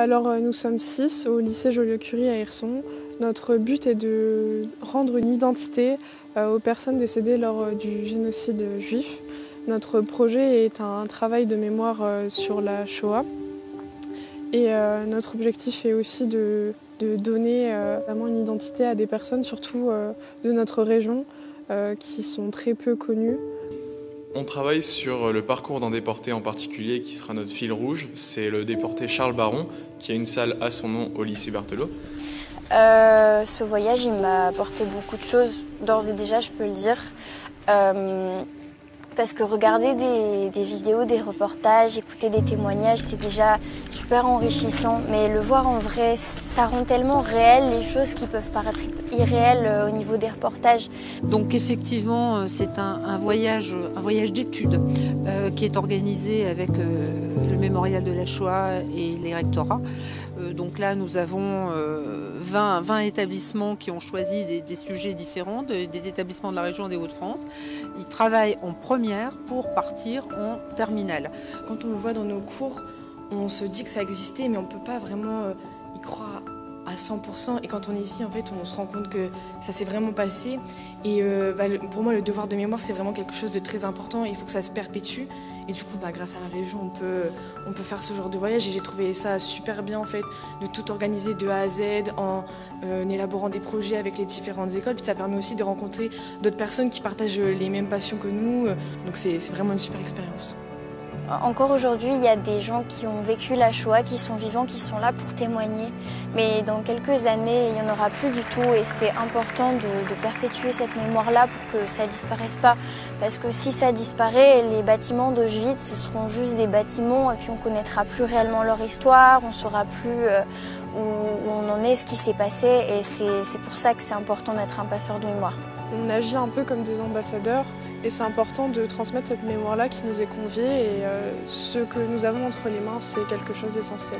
Nous sommes 6 au lycée Joliot-Curie à Hirson. Notre but est de rendre une identité aux personnes décédées lors du génocide juif. Notre projet est un travail de mémoire sur la Shoah. Et notre objectif est aussi de donner vraiment une identité à des personnes, surtout de notre région, qui sont très peu connues. On travaille sur le parcours d'un déporté en particulier qui sera notre fil rouge. C'est le déporté Charles Baron, qui a une salle à son nom au lycée Berthelot. Ce voyage, il m'a apporté beaucoup de choses, d'ores et déjà, je peux le dire. Parce que regarder des vidéos, des reportages, écouter des témoignages, c'est déjà super enrichissant. Mais le voir en vrai, ça rend tellement réel les choses qui peuvent paraître irréelles au niveau des reportages. Donc effectivement, c'est un voyage d'études qui est organisé avec le mémorial de la Shoah et les rectorats. Donc là, nous avons 20 établissements qui ont choisi des sujets différents, des établissements de la région des Hauts-de-France. Ils travaillent en première pour partir en terminale. Quand on le voit dans nos cours, on se dit que ça existait, mais on ne peut pas vraiment y croire à 100%. Et quand on est ici, en fait, on se rend compte que ça s'est vraiment passé. Et pour moi, le devoir de mémoire, c'est vraiment quelque chose de très important. Il faut que ça se perpétue. Et du coup, grâce à la région, on peut faire ce genre de voyage. Et j'ai trouvé ça super bien, en fait, de tout organiser de A à Z en élaborant des projets avec les différentes écoles. Puis ça permet aussi de rencontrer d'autres personnes qui partagent les mêmes passions que nous. Donc c'est vraiment une super expérience. Encore aujourd'hui, il y a des gens qui ont vécu la Shoah, qui sont vivants, qui sont là pour témoigner. Mais dans quelques années, il n'y en aura plus du tout. Et c'est important de perpétuer cette mémoire-là pour que ça ne disparaisse pas. Parce que si ça disparaît, les bâtiments d'Auschwitz, ce seront juste des bâtiments. Et puis on ne connaîtra plus réellement leur histoire, on ne saura plus où on en est, ce qui s'est passé. Et c'est pour ça que c'est important d'être un passeur de mémoire. On agit un peu comme des ambassadeurs. Et c'est important de transmettre cette mémoire-là qui nous est conviée et ce que nous avons entre les mains, c'est quelque chose d'essentiel.